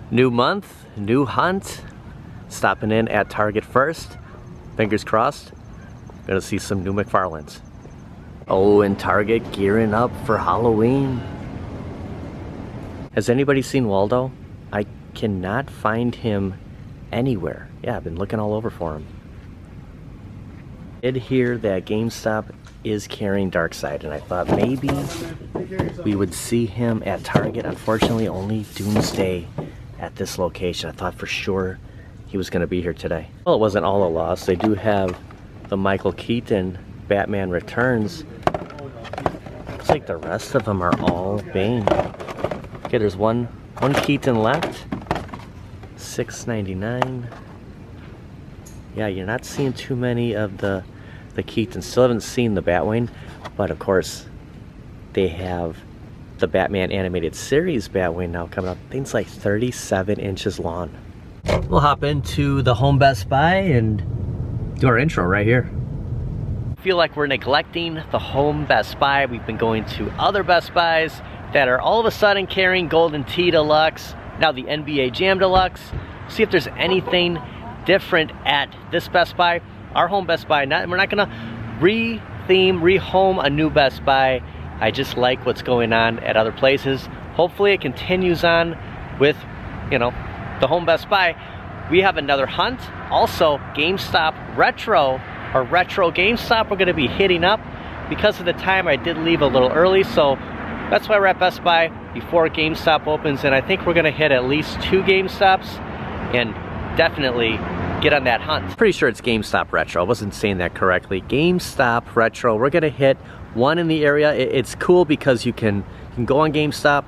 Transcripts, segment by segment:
New month, new hunt. Stopping in at Target first. Fingers crossed. Gonna see some new McFarlanes. Oh, and Target gearing up for Halloween. Has anybody seen Waldo? I cannot find him anywhere. Yeah, I've been looking all over for him. I did hear that GameStop is carrying Darkseid, and I thought maybe we would see him at Target. Unfortunately, only Doomsday at this location. I thought for sure he was going to be here today. Well, it wasn't all a loss. They do have the Michael Keaton Batman Returns. Looks like the rest of them are all Bane. Okay, there's one Keaton left. $6.99. Yeah, you're not seeing too many of the Keatons. Still haven't seen the Batwing, but of course they have the Batman animated series Batwing now coming up. Things like 37 inches long. We'll hop into the home Best Buy and do our intro right here. I feel like we're neglecting the home Best Buy. We've been going to other Best Buys that are all of a sudden carrying Golden Tee Deluxe, now the NBA Jam Deluxe. See if there's anything different at this Best Buy. Our home Best Buy, we're not gonna rehome a new Best Buy. I just like what's going on at other places. Hopefully it continues on with, you know, the home Best Buy. We have another hunt. Also, GameStop Retro, or Retro GameStop, we're gonna be hitting up. Because of the time, I did leave a little early, so that's why we're at Best Buy before GameStop opens, and I think we're gonna hit at least 2 GameStops and definitely get on that hunt. Pretty sure it's GameStop Retro. I wasn't saying that correctly. GameStop Retro. We're gonna hit one in the area. It's cool because you can go on GameStop,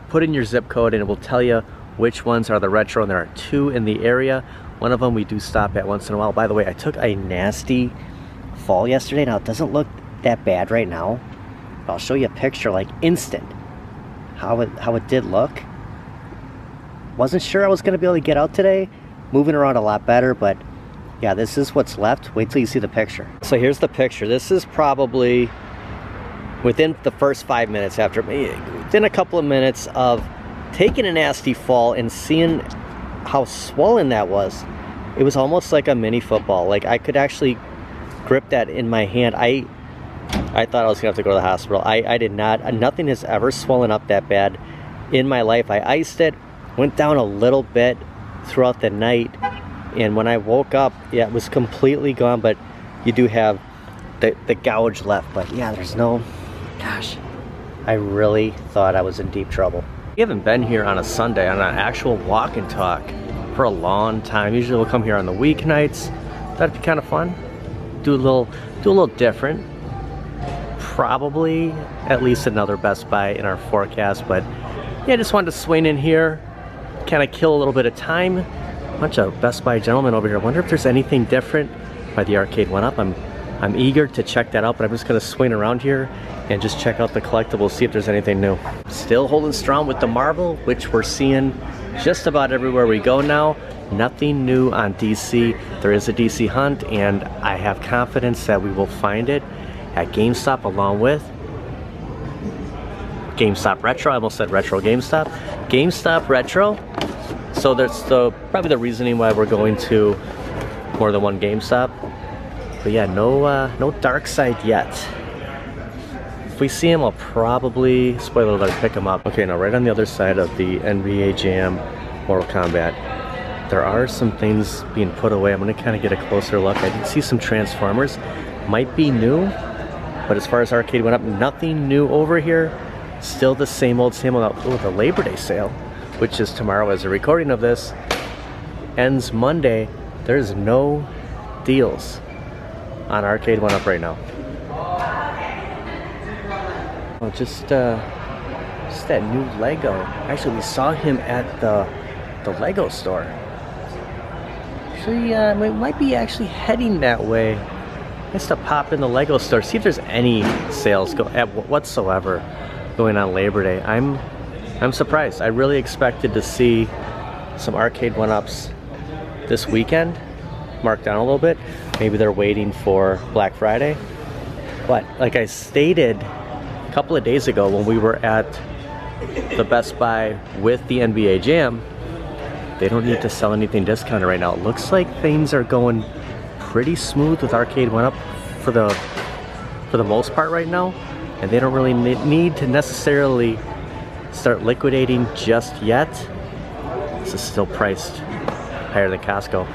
put in your zip code, and it will tell you which ones are the retro, and there are 2 in the area. One of them we do stop at once in a while. By the way, I took a nasty fall yesterday. Now it doesn't look that bad right now. But I'll show you a picture, like instant, how it did look. Wasn't sure I was gonna be able to get out today. Moving around a lot better, but yeah, this is what's left. Wait till you see the picture. So here's the picture. This is probably within the first 5 minutes after me, within a couple of minutes of taking a nasty fall and seeing how swollen that was. It was almost like a mini football. Like I could actually grip that in my hand. I thought I was gonna have to go to the hospital. I did not. Nothing has ever swollen up that bad in my life. I iced it, went down a little bit throughout the night, and when I woke up, yeah, it was completely gone, but you do have the gouge left. But yeah, there's no, gosh, I really thought I was in deep trouble. We haven't been here on a Sunday on an actual walk and talk for a long time. Usually we'll come here on the weeknights. That'd be kind of fun. Do a little different. Probably at least another Best Buy in our forecast, but yeah, I just wanted to swing in here, kind of kill a little bit of time. Bunch of Best Buy gentlemen over here. I wonder if there's anything different by the Arcade1up. I'm eager to check that out, but I'm just gonna swing around here and just check out the collectibles, see if there's anything new. Still holding strong with the Marvel, which we're seeing just about everywhere we go now. Nothing new on DC. There is a DC hunt, and I have confidence that we will find it at GameStop, along with GameStop Retro. I almost said Retro GameStop. GameStop Retro. So that's probably the reasoning why we're going to more than one GameStop. But yeah, no Darkseid yet. If we see him, I'll probably, spoiler alert, pick him up. Okay, now right on the other side of the NBA Jam Mortal Kombat, there are some things being put away. I'm gonna kind of get a closer look. I did see some Transformers. Might be new, but as far as Arcade1up, nothing new over here. Still the same old. Oh, the Labor Day sale, which is tomorrow as a recording of this, ends Monday. There's no deals on Arcade1up right now. Oh, just that new Lego. Actually, we saw him at the Lego store. Actually, we might be actually heading that way. Just to pop in the Lego store, see if there's any sales whatsoever going on Labor Day. I'm surprised. I really expected to see some Arcade1ups this weekend, marked down a little bit. Maybe they're waiting for Black Friday. But like I stated a couple of days ago when we were at the Best Buy with the NBA Jam, They don't need to sell anything discounted right now. It looks like things are going pretty smooth with Arcade1up for the most part right now, and they don't really need to necessarily start liquidating just yet. This is still priced higher than Costco.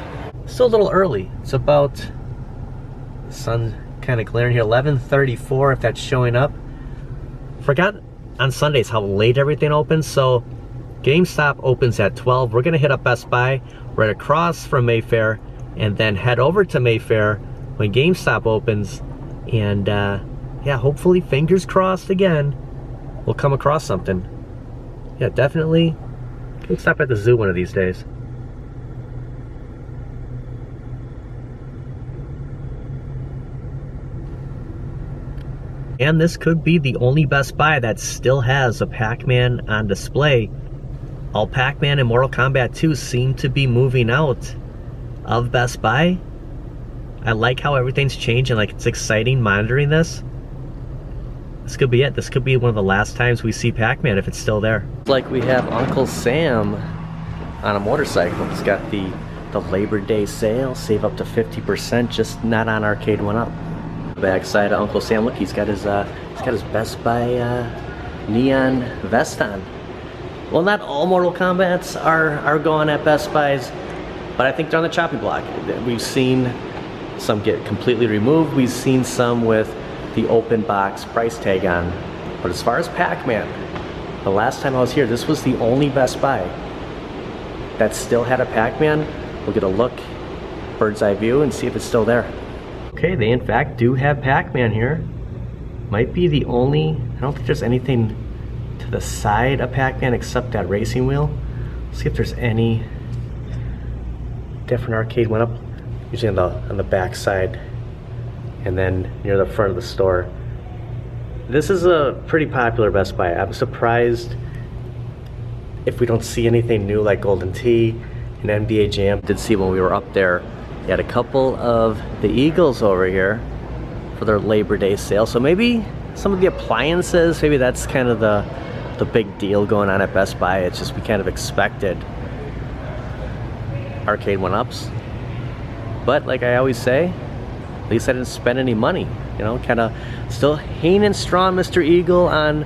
Still a little early. It's about, the sun's kind of glaring here, 11:34 if that's showing up. Forgot on Sundays how late everything opens, so GameStop opens at 12. We're gonna hit up Best Buy right across from Mayfair and then head over to Mayfair when GameStop opens, and yeah, hopefully, fingers crossed again, we'll come across something. Yeah, definitely. We'll stop at the zoo one of these days. And this could be the only Best Buy that still has a Pac-Man on display. All Pac-Man and Mortal Kombat 2 seem to be moving out of Best Buy. I like how everything's changing, like it's exciting monitoring this. This could be it. This could be one of the last times we see Pac-Man if it's still there. Like we have Uncle Sam on a motorcycle. He's got the Labor Day sale, save up to 50%, just not on Arcade1up. Backside of Uncle Sam, look, he's got his Best Buy neon vest on. Well, not all Mortal Kombats are going at Best Buys, but I think they're on the chopping block. We've seen some get completely removed. We've seen some with the open box price tag on. But as far as Pac-Man, the last time I was here, this was the only Best Buy that still had a Pac-Man. We'll get a look, bird's eye view, and see if it's still there. Okay, they in fact do have Pac-Man here. Might be the only, I don't think there's anything to the side of Pac-Man except that racing wheel. Let's see if there's any different Arcade1up. Usually on the back side and then near the front of the store. This is a pretty popular Best Buy. I'm surprised if we don't see anything new like Golden Tee and NBA Jam. Did see when we were up there, they had a couple of the Eagles over here for their Labor Day sale. So maybe some of the appliances, maybe that's kind of the big deal going on at Best Buy. It's just we kind of expected Arcade1ups. But like I always say, at least I didn't spend any money. You know, kind of still hanging strong, Mr. Eagle, on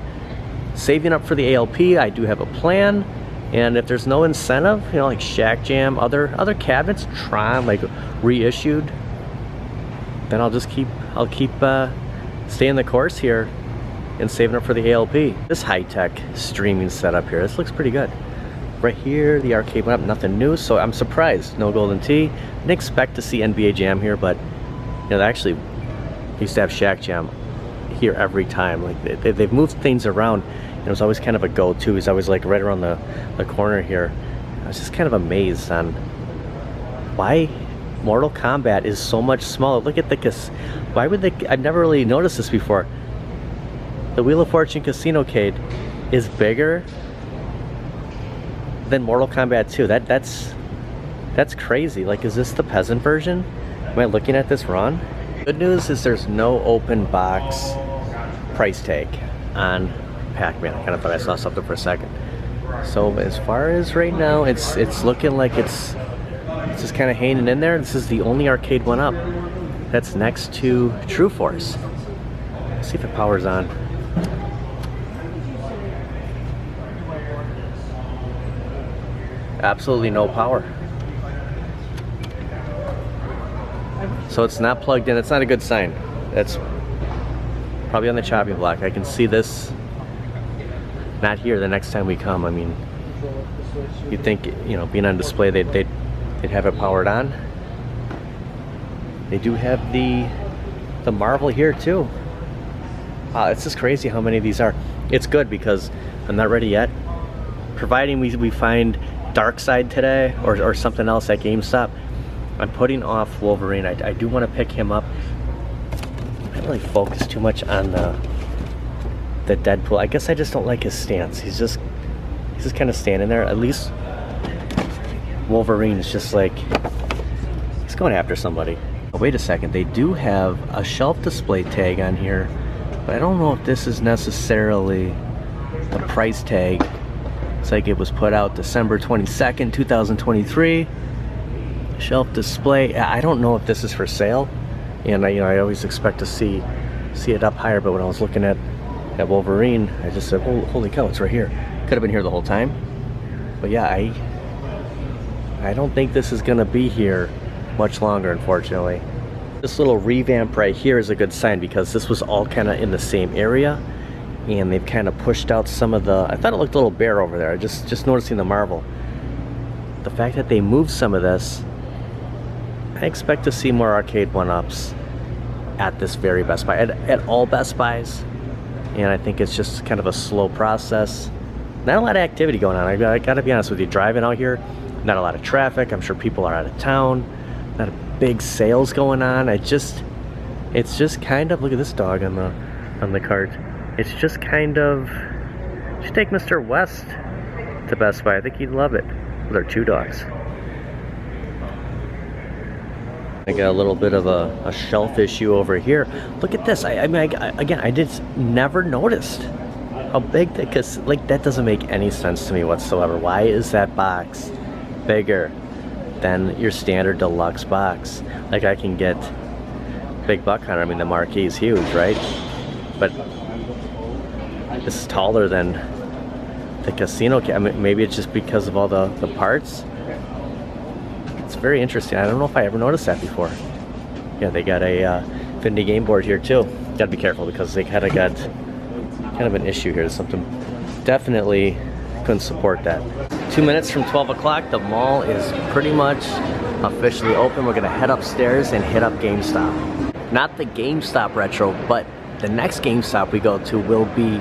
saving up for the ALP. I do have a plan, and if there's no incentive, you know, like Shack Jam, other cabinets, Tron, like reissued, then I'll keep staying the course here and saving up for the ALP. This high-tech streaming setup here, this looks pretty good. Right here, the Arcade1up, nothing new, so I'm surprised. No Golden Tee. Didn't expect to see NBA Jam here, but you know, they actually used to have Shack Jam here every time. Like they've moved things around. It was always kind of a go-to. He's always like right around the corner here. I was just kind of amazed on why Mortal Kombat is so much smaller. Look at why would they? I've never really noticed this before. The Wheel of Fortune Casino Cade is bigger than Mortal Kombat 2. That's crazy. Like, is this the peasant version? Am I looking at this wrong? Good news is there's no open box price tag on Pac-Man. I kind of thought I saw something for a second. So as far as right now, it's looking like it's just kind of hanging in there. This is the only Arcade1up that's next to True Force. Let's see if it powers on. Absolutely no power. So it's not plugged in. It's not a good sign. That's probably on the chopping block. I can see this not here the next time we come. I mean, you'd think, you know, being on display, they'd have it powered on. They do have the Marvel here too. It's just crazy how many of these are. It's good because I'm not ready yet. Providing we find Dark Side today or something else at GameStop, I'm putting off Wolverine. I do want to pick him up. I don't really focus too much on the Deadpool. I guess I just don't like his stance. He's just kind of standing there. At least Wolverine is just like, he's going after somebody. Oh, wait a second, they do have a shelf display tag on here, but I don't know if this is necessarily a price tag Looks like it was put out December 22nd, 2023. Shelf display. I don't know if this is for sale, and I always expect to see it up higher, but when I was looking at Wolverine, I just said, oh, holy cow, it's right here. Could have been here the whole time. But yeah, I don't think this is gonna be here much longer, unfortunately. This little revamp right here is a good sign, because this was all kind of in the same area, and they've kind of pushed out some of the, I thought it looked a little bare over there, just noticing the marble. The fact that they moved some of this, I expect to see more Arcade1ups at this very Best Buy, at all Best Buys, and I think it's just kind of a slow process. Not a lot of activity going on. I gotta be honest with you, driving out here, not a lot of traffic. I'm sure people are out of town, not a big sales going on. It's just kind of, look at this dog on the cart. It's just kind of, you should take Mr. West to Best Buy. I think he'd love it with our 2 dogs. I got a little bit of a shelf issue over here. Look at this. I mean, again, I just never noticed how big that, because like that doesn't make any sense to me whatsoever. Why is that box bigger than your standard deluxe box? Like, I can get Big Buck Hunter. I mean, the marquee is huge, right? But this is taller than the casino. I mean, maybe it's just because of all the parts. It's very interesting. I don't know if I ever noticed that before. Yeah, they got a Infinity game board here too. Gotta be careful, because they kind of got kind of an issue here. Something definitely couldn't support that. 2 minutes from 12 o'clock, the mall is pretty much officially open. We're gonna head upstairs and hit up GameStop. Not the GameStop Retro, but the next GameStop we go to will be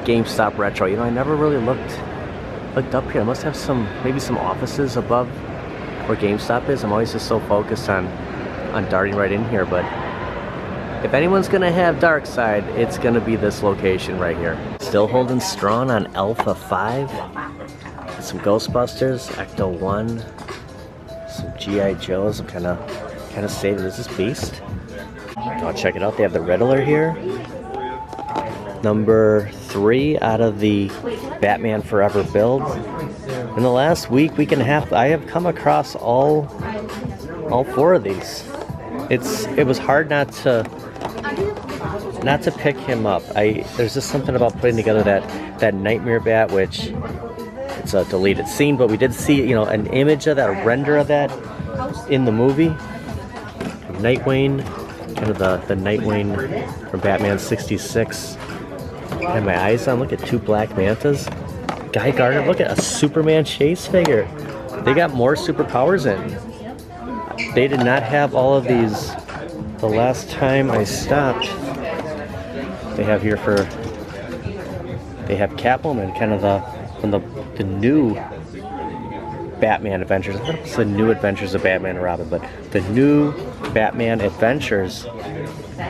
GameStop Retro. You know, I never really looked up here. I must have maybe some offices above where GameStop is. I'm always just so focused on darting right in here, but if anyone's gonna have Dark Side, it's gonna be this location right here. Still holding strong on Alpha 5. Some Ghostbusters, Ecto 1, some G.I. Joes. I'm kind of saving. Is this Beast? Oh, check it out. They have the Riddler here. Number 3 out of the Batman Forever build. In the last week and a half, I have come across all 4 of these. It was hard not to pick him up. There's just something about putting together that Nightmare Bat, which it's a deleted scene, but we did see, you know, an image of that, a render of that in the movie. Nightwing, kind of the Nightwing from Batman 66. I have my eyes on. Look at 2 Black Mantas. Guy Gardner, look at a Superman chase figure. They got more superpowers in. They did not have all of these the last time I stopped. They have here they have Catwoman, kind of the new Batman Adventures. I thought it was the New Adventures of Batman and Robin, but the new Batman Adventures.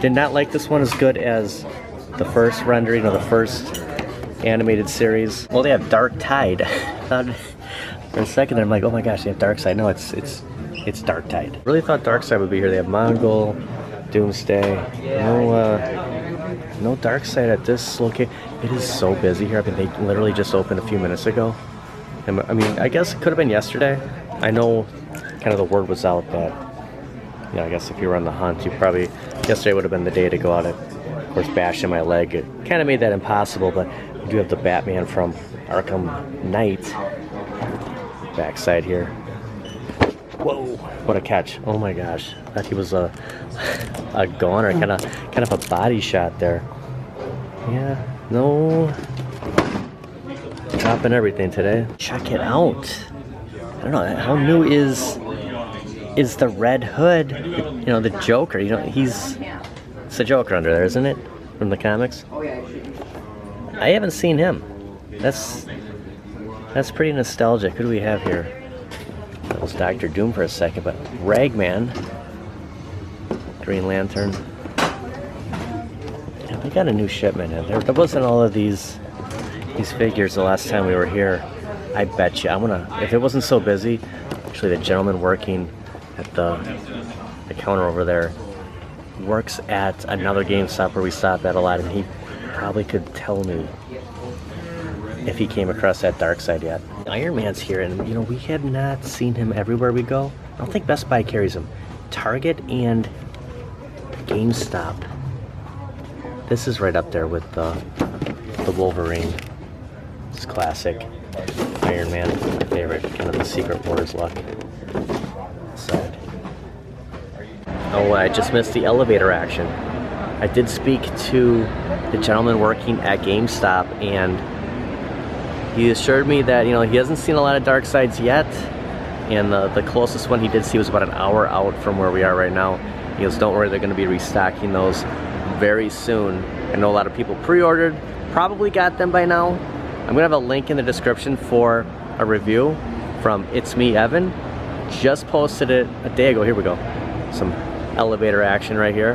Did not like this one as good as the first rendering of the first animated series. Well, they have Dark Tide. For a second I'm like, oh my gosh, they have Dark Side. No, it's Dark Tide. Really thought Dark Side would be here. They have Mongol, Doomsday. No Dark Side at this location. It is so busy here. I mean, they literally just opened a few minutes ago. And, I mean, I guess it could have been yesterday. I know kind of the word was out that, you know, I guess if you were on the hunt, yesterday would have been the day to go out and, of course, bashing my leg. It kind of made that impossible, but we do have the Batman from Arkham Knight backside here. Whoa, what a catch. Oh my gosh. I thought he was a goner, kind of a body shot there. Yeah, no dropping everything today. Check it out. I don't know, how new is the Red Hood? You know, the Joker. You know, it's the Joker under there, isn't it? From the comics. I haven't seen him. That's pretty nostalgic. Who do we have here? That was Dr. Doom for a second, but Ragman, Green Lantern. Yeah, we got a new shipment in there. There wasn't all of these figures the last time we were here. I bet you, if it wasn't so busy, actually the gentleman working at the counter over there works at another GameStop where we stop at a lot, and he probably could tell me if he came across that dark side yet. Iron Man's here, and you know, we had not seen him everywhere we go. I don't think Best Buy carries him. Target and GameStop. This is right up there with the Wolverine. It's classic Iron Man, my favorite, kind of the Secret Wars look. Side. Oh, I just missed the elevator action. I did speak to the gentleman working at GameStop, and he assured me that, you know, he hasn't seen a lot of dark sides yet, and the closest one he did see was about an hour out from where we are right now. He goes, don't worry, they're going to be restocking those very soon. I know a lot of people pre-ordered, probably got them by now. I'm going to have a link in the description for a review from It's Me Evan. Just posted it a day ago. Here we go. Some elevator action right here.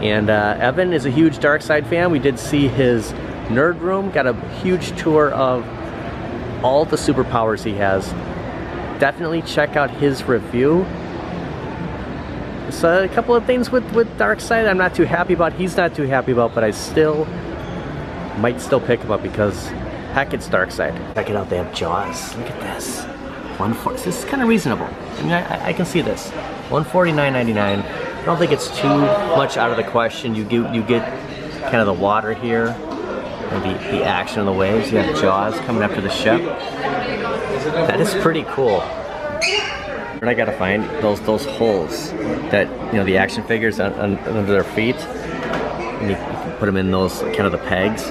And Evan is a huge Darkseid fan. We did see his nerd room, got a huge tour of all the superpowers he has. Definitely check out his review. So a couple of things with Darkseid I'm not too happy about, he's not too happy about, but I might still pick him up because heck, it's Darkseid. Check it out, they have Jaws. Look at this. This is kind of reasonable. I mean, I can see this. $149.99. I don't think it's too much out of the question. You get kind of the water here, and the action of the waves. You have Jaws coming after the ship. That is pretty cool. And I gotta find those holes that, you know, the action figures under their feet, and you can put them in those kind of the pegs.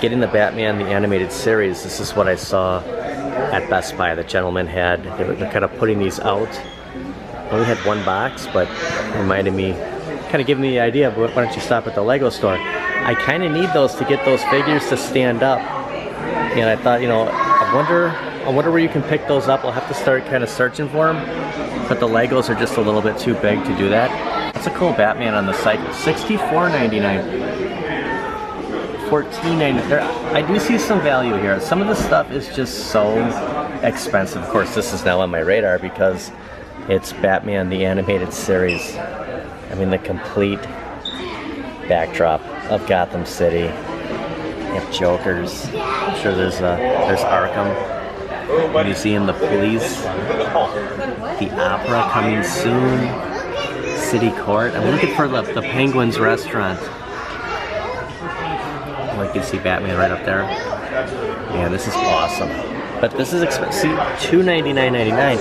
Getting the Batman the animated series, this is what I saw at Best Buy. The gentleman had, they're kind of putting these out. I only had one box, but it reminded me, kind of giving me the idea of why don't you stop at the Lego store. I kind of need those to get those figures to stand up, and I thought, you know, I wonder where you can pick those up. I'll have to start kind of searching for them, but the Legos are just a little bit too big to do that. That's a cool Batman on the cycle. $64.99. $14.99. I do see some value here. Some of the stuff is just so expensive. Of course, this is now on my radar because it's Batman the animated series. I mean, the complete backdrop of Gotham City. You have Jokers. I'm sure there's Arkham. Museum, the police. The opera coming soon. City Court. I'm looking for the Penguins restaurant. Oh, you can see Batman right up there. Yeah, this is awesome. But this is expensive. See, $299.99.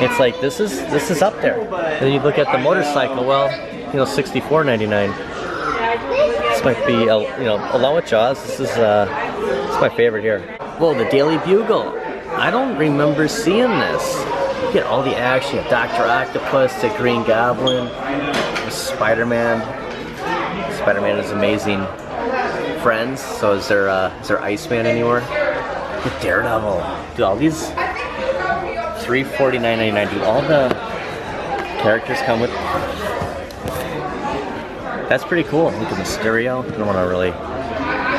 It's like this is up there. And then you look at the motorcycle. Well, you know, $64.99. This might be, you know, along with Jaws. This is my favorite here. Whoa, the Daily Bugle. I don't remember seeing this. You get all the action. Dr. Octopus, the Green Goblin, Spider-Man. Spider-Man is amazing. Friends. So is there Iceman anymore? The Daredevil. Do all these $349.99. Do all the characters come with? That's pretty cool. Look at Mysterio. I don't want to really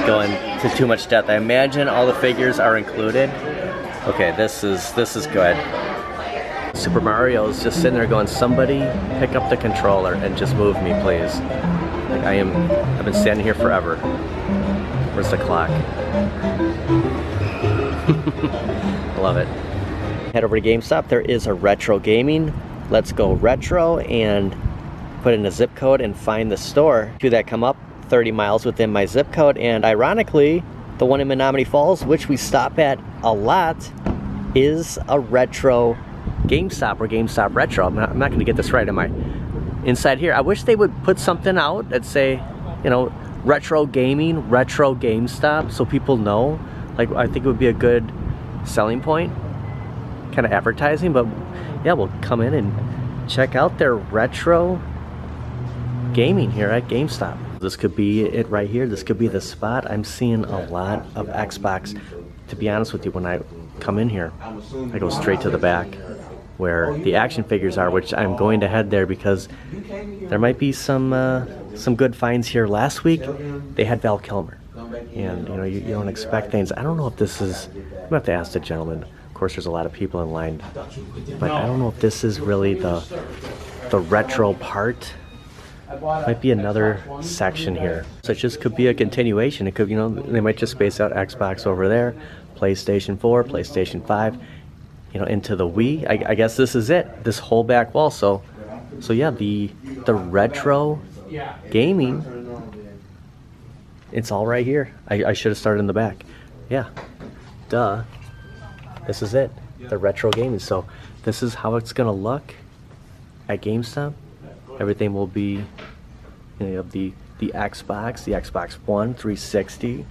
go into too much depth. I imagine all the figures are included. Okay, this is good. Super Mario is just sitting there going, somebody pick up the controller and just move me, please. Like I've been standing here forever. Where's the clock? I love it. Head over to GameStop. There is a retro gaming. Let's go retro and put in a zip code and find the store. Two that come up 30 miles within my zip code, and ironically, the one in Menominee Falls, which we stop at a lot, is a retro GameStop or GameStop Retro. I'm not going to get this right, am I? Inside here, I wish they would put something out that say, you know, retro gaming, retro GameStop, so people know. Like, I think it would be a good selling point, kind of advertising. But yeah, we'll come in and check out their retro gaming here at GameStop. This could be it right here. This could be the spot. I'm seeing a lot of Xbox. To be honest with you, when I come in here, I go straight to the back where the action figures are, which I'm going to head there because there might be some good finds here. Last week they had Val Kilmer, and you know, you don't expect things. I don't know if this is, I'm gonna have to ask the gentleman. Of course, there's a lot of people in line, but I don't know if this is really the retro part might be another section here. So it just could be a continuation. It could, you know, they might just space out Xbox over there, PlayStation 4, PlayStation 5, you know, into the Wii. I guess this is it, this whole back wall. So yeah, the retro gaming, it's all right here. I should have started in the back. Yeah, duh. This is it, the retro gaming. So this is how it's gonna look at GameStop. Everything will be, you know, the Xbox One, 360.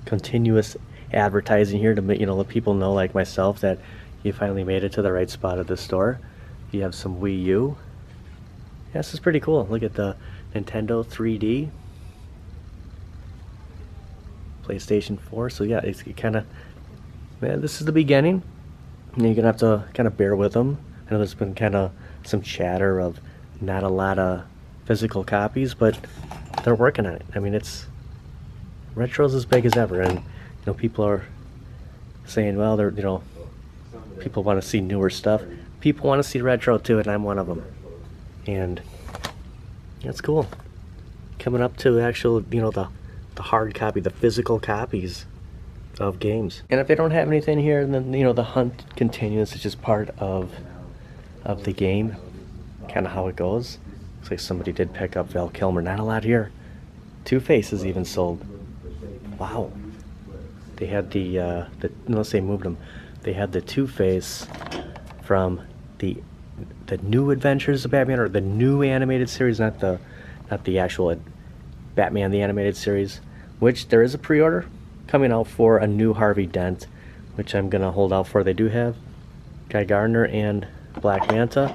Continuous advertising here to make, you know, let people know like myself that you finally made it to the right spot at the store. You have some Wii U. Yeah, this is pretty cool. Look at the Nintendo 3D. PlayStation 4. So yeah, it's kind of, man, this is the beginning. You're gonna have to kind of bear with them. I know there's been kind of some chatter of not a lot of physical copies, but they're working on it. I mean, it's retro's as big as ever, and you know, people are saying, well, they're, you know, people want to see newer stuff. People want to see retro too, and I'm one of them. And that's cool. Coming up to actual, you know, the hard copy, the physical copies of games. And if they don't have anything here, then, you know, the hunt continues. It's just part of the game, kind of how it goes. Looks like somebody did pick up Val Kilmer. Not a lot here. Two-Face is even sold. Wow. They had unless they moved them, they had the Two-Face from the new Adventures of Batman, or the new animated series, not the actual Batman the Animated Series, which there is a pre-order coming out for a new Harvey Dent, which I'm gonna hold out for. They do have Guy Gardner and Black Manta.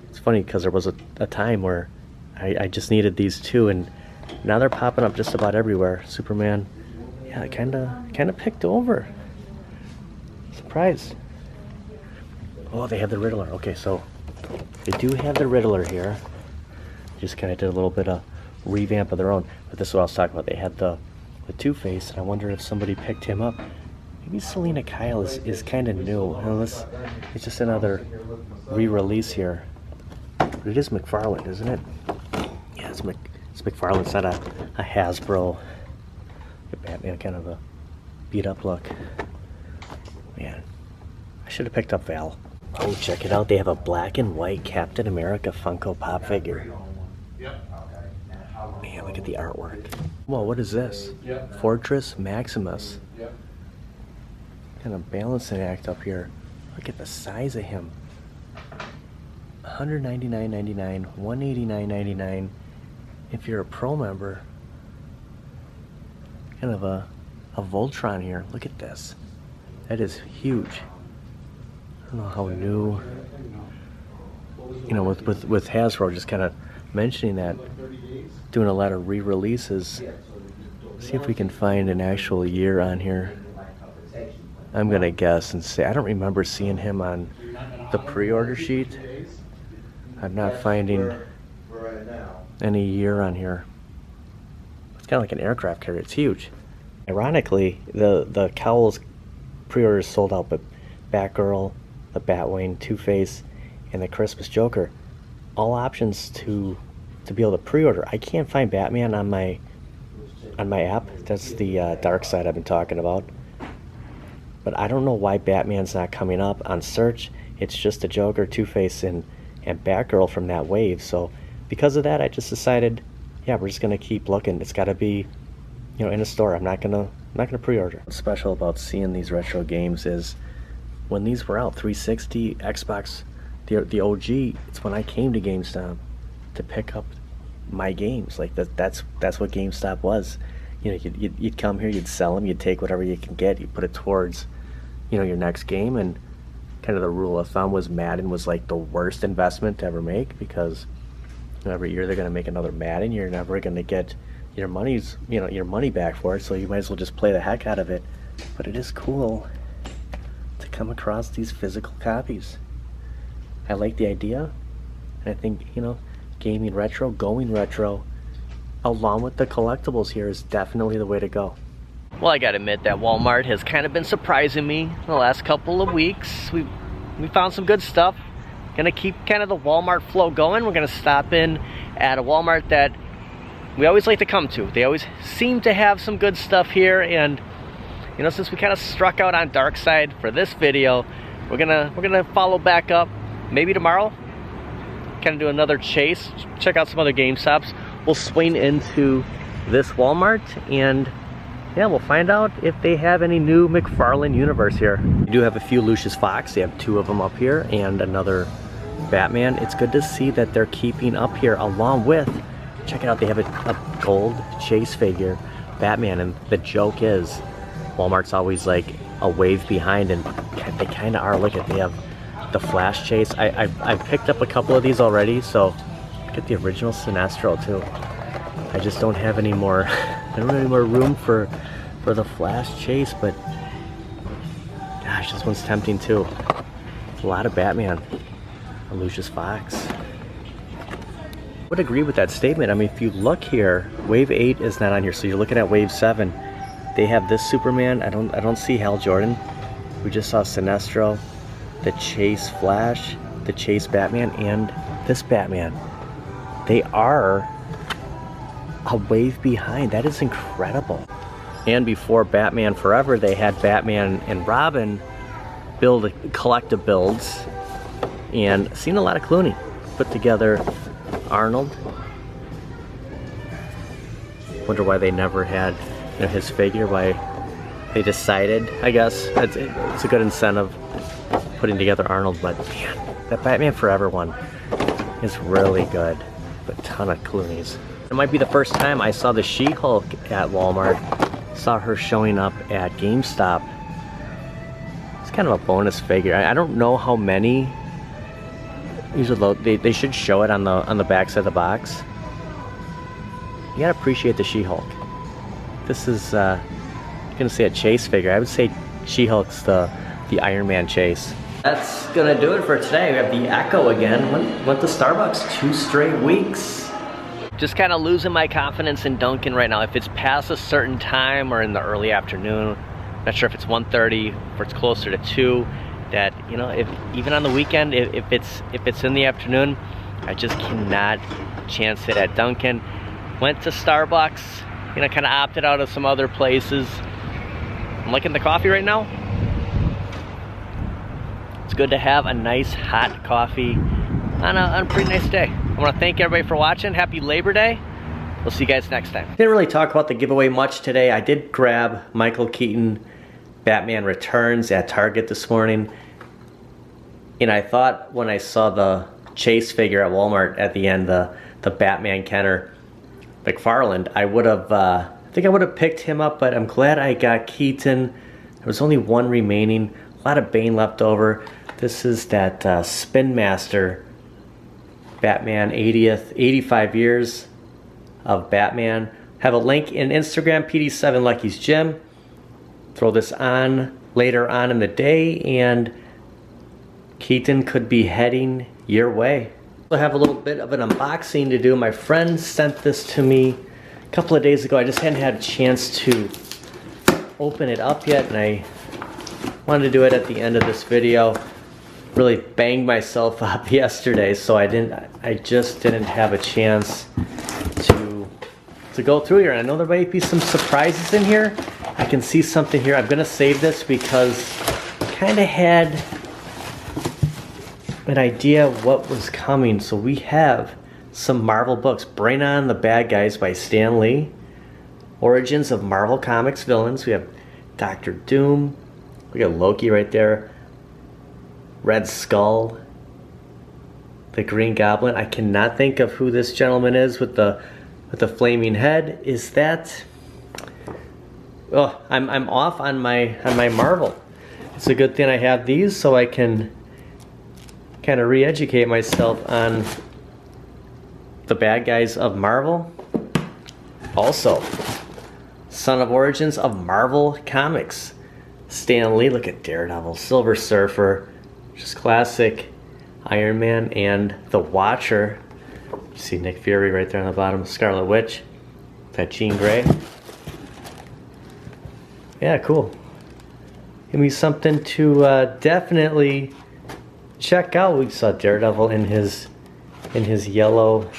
It's funny because there was a time where I just needed these two, and now they're popping up just about everywhere. Superman, yeah, kind of picked over. Surprised. Oh, they have the Riddler. Okay, so they do have the Riddler here. Just kind of did a little bit of revamp of their own. But this is what I was talking about. They had the Two-Face, and I wonder if somebody picked him up. Maybe Selena Kyle is kind of new. Unless it's just another re-release here. But it is McFarlane, isn't it? Yeah, it's McFarlane. It's not a Hasbro. Batman, kind of a beat up look. Man, I should have picked up Val. Oh, check it out. They have a black and white Captain America Funko Pop figure. Man, look at the artwork. Whoa, what is this? Fortress Maximus. Kind of balancing act up here. Look at the size of him. $199.99, $189.99 if you're a pro member. Kind of a Voltron here. Look at this. That is huge. I don't know how new, you know, with Hasbro just kind of mentioning that, doing a lot of re-releases. See if we can find an actual year on here. I'm gonna guess and say I don't remember seeing him on the pre-order sheet. I'm not finding any year on here. It's kind of like an aircraft carrier. It's huge. Ironically, the Cowls pre-orders sold out, but Batgirl, the Batwing, Two-Face, and the Christmas Joker, all options to be able to pre-order. I can't find Batman on my app. That's the dark side I've been talking about. But I don't know why Batman's not coming up on search. It's just the Joker, Two-Face, and Batgirl from that wave. So because of that, I just decided, yeah, we're just gonna keep looking. It's got to be, you know, in a store. I'm not gonna pre-order. What's special about seeing these retro games is when these were out, 360, Xbox, the OG. It's when I came to GameStop to pick up my games. Like that's what GameStop was. You know, you'd come here, you'd sell them, you'd take whatever you can get, you put it towards, you know, your next game. And kind of the rule of thumb was Madden was like the worst investment to ever make, because you know, every year they're going to make another Madden. You're never going to get your money back for it, so you might as well just play the heck out of it. But it is cool to come across these physical copies. I like the idea, and I think, you know, gaming retro, going retro, along with the collectibles here is definitely the way to go. Well, I gotta admit that Walmart has kind of been surprising me the last couple of weeks. We found some good stuff. gonna keep kind of the Walmart flow going. We're gonna stop in at a Walmart that we always like to come to. They always seem to have some good stuff here, and you know, since we kind of struck out on Dark Side for this video, we're gonna follow back up. Maybe tomorrow, kind of do another chase, check out some other GameStops. We'll swing into this Walmart, and yeah, we'll find out if they have any new McFarlane universe here. We do have a few Lucius Fox. They have 2 of them up here and another Batman. It's good to see that they're keeping up here, along with, check it out, they have a gold Chase figure Batman, and the joke is Walmart's always like a wave behind, and they kind of are. Look at, they have the Flash Chase. I've picked up a couple of these already, so get the original Sinestro too. I just don't have any more. I don't have any more room for the Flash Chase, but gosh, this one's tempting too. A lot of Batman. A Lucius Fox. I would agree with that statement. I mean, if you look here, Wave 8 is not on here, so you're looking at Wave 7. They have this Superman. I don't see Hal Jordan. We just saw Sinestro, the Chase Flash, the Chase Batman, and this Batman. They are a wave behind. That is incredible. And before Batman Forever, they had Batman and Robin build collective builds, and seen a lot of Clooney. Put together Arnold. Wonder why they never had, you know, his figure. Why they decided. I guess it's a good incentive putting together Arnold, but man, that Batman Forever one is really good. A ton of Clooney's. It might be the first time I saw the She-Hulk at Walmart. Saw her showing up at GameStop. It's kind of a bonus figure. I don't know how many. Usually they should show it on the back side of the box. You gotta appreciate the She-Hulk. This is I'm gonna say a Chase figure. I would say She-Hulk's the Iron Man Chase. That's gonna do it for today. We have the Echo again. Went to Starbucks 2 straight weeks. Just kind of losing my confidence in Dunkin' right now. If it's past a certain time or in the early afternoon, not sure if it's 1:30 or it's closer to 2, that, you know, if even on the weekend, if it's in the afternoon, I just cannot chance it at Dunkin'. Went to Starbucks, you know, kind of opted out of some other places. I'm liking the coffee right now. It's good to have a nice hot coffee on a pretty nice day. I want to thank everybody for watching. Happy Labor Day. We'll see you guys next time. Didn't really talk about the giveaway much today. I did grab Michael Keaton Batman Returns at Target this morning. And I thought when I saw the Chase figure at Walmart at the end, the Batman Kenner McFarlane, I think I would have picked him up, but I'm glad I got Keaton. There was only one remaining. A lot of Bane left over. This is that Spin Master Batman 85 years of Batman. Have a link in Instagram, PD7 Lucky's Gym. Throw this on later on in the day, and Keaton could be heading your way. I have a little bit of an unboxing to do. My friend sent this to me a couple of days ago. I just hadn't had a chance to open it up yet, and I wanted to do it at the end of this video. Really banged myself up yesterday, so I just didn't have a chance to go through here. And I know there might be some surprises in here. I can see something here. I'm gonna save this because I kind of had an idea of what was coming. So we have some Marvel books. Bring On the Bad Guys by Stan Lee. Origins of Marvel Comics Villains. We have Dr. Doom. We got Loki right there. Red Skull, the Green Goblin. I cannot think of who this gentleman is with the flaming head. Is that? Oh, I'm off on my Marvel. It's a good thing I have these so I can kind of re-educate myself on the bad guys of Marvel. Also, Son of Origins of Marvel Comics. Stan Lee. Look at Daredevil, Silver Surfer. Just classic Iron Man, and the Watcher. You see Nick Fury right there on the bottom. Scarlet Witch. That Jean Grey. Yeah, cool. Give me something to definitely check out. We saw Daredevil in his yellow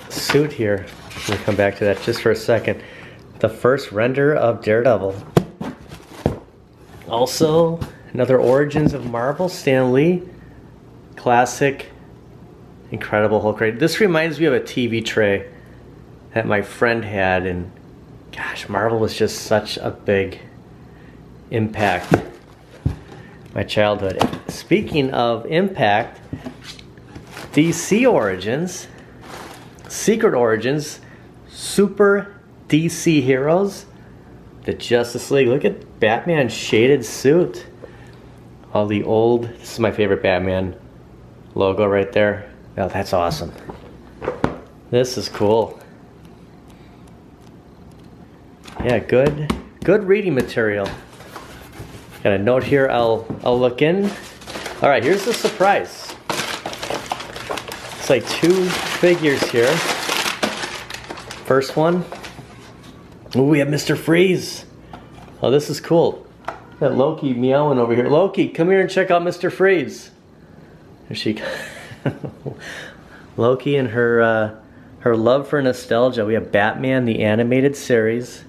suit here. We'll come back to that just for a second. The first render of Daredevil. Also, another Origins of Marvel, Stan Lee. Classic, Incredible Hulk. This reminds me of a TV tray that my friend had, and gosh, Marvel was just such a big impact in my childhood. Speaking of impact, DC Origins, Secret Origins, Super DC Heroes, the Justice League. Look at Batman's shaded suit. All the old, this is my favorite Batman logo right there. Oh, that's awesome. This is cool. Yeah, good reading material. Got a note here I'll look in. All right, here's the surprise. It's like 2 figures here. First one. Ooh, we have Mr. Freeze. Oh, this is cool. Got Loki meowing over here. Loki, come here and check out Mr. Freeze. There she Loki and her love for nostalgia. We have Batman, the animated series.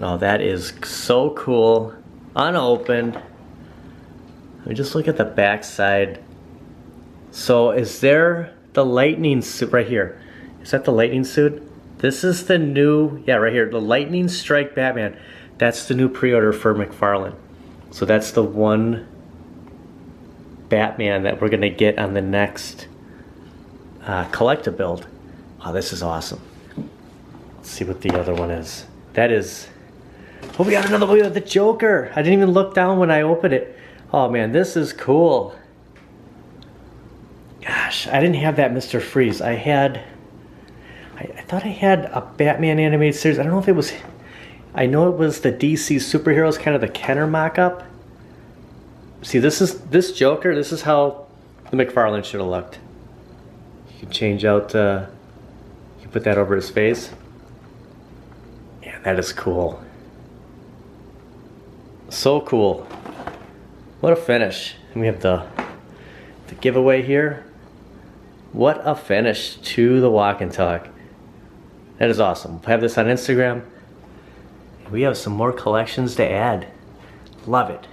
Oh, that is so cool. Unopened. Let me just look at the back side. So is there the lightning suit right here? Is that the lightning suit? This is the new, yeah, right here, the Lightning Strike Batman. That's the new pre-order for McFarlane. So that's the one Batman that we're gonna get on the next collector build. Wow, this is awesome. Let's see what the other one is. That is, oh, we got another one with the Joker. I didn't even look down when I opened it. Oh man, this is cool. Gosh, I didn't have that Mr. Freeze. I thought I had a Batman animated series. I don't know if it was, I know it was the DC Superheroes, kind of the Kenner mock-up. See, this Joker, this is how the McFarlane should have looked. You can change out, you can put that over his face. Yeah, that is cool. So cool. What a finish. And we have the giveaway here. What a finish to the walk and talk. That is awesome. We'll have this on Instagram. We have some more collections to add. Love it.